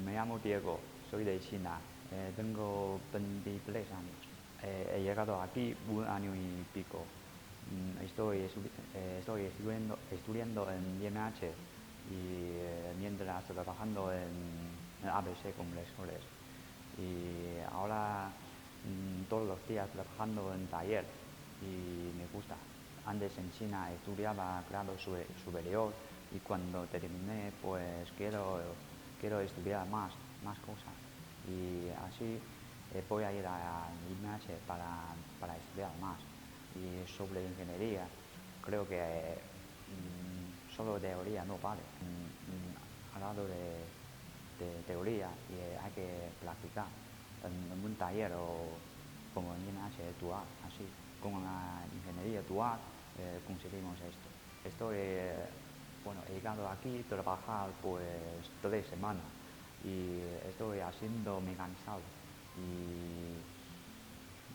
Me llamo Diego, soy de China, tengo 23 años. He llegado aquí un año y pico. Estoy estudiando en IMH y mientras trabajando en ABC Compresores. Y ahora todos los días trabajando en taller y me gusta. Antes en China estudiaba grado superior y cuando terminé pues quiero estudiar más cosas y así voy a ir a IMH para estudiar más. Y sobre ingeniería creo que solo teoría no vale. Al lado de teoría y hay que practicar en un taller o como en IMH dual, así. Con la ingeniería dual conseguimos esto. Bueno, he llegado aquí a trabajar pues 3 semanas y estoy haciendo mecanizado y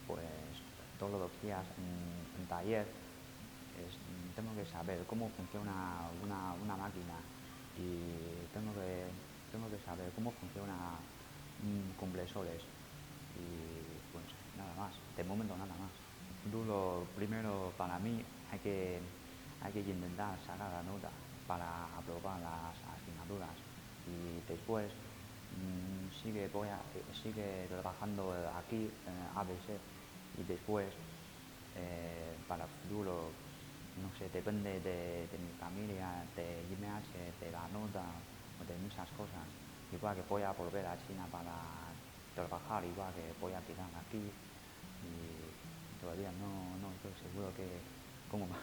pues todos los días en taller tengo que saber cómo funciona una máquina y tengo que saber cómo funciona compresores y pues nada más, de momento nada más. Lo primero para mí hay que intentar sacar la nota para aprobar las asignaturas y después sigue trabajando aquí en ABC y después para el futuro, no sé, depende de mi familia, de IMH, de la nota o de muchas cosas. Igual que voy a volver a China para trabajar, igual que voy a quedar aquí y todavía no estoy seguro que cómo va.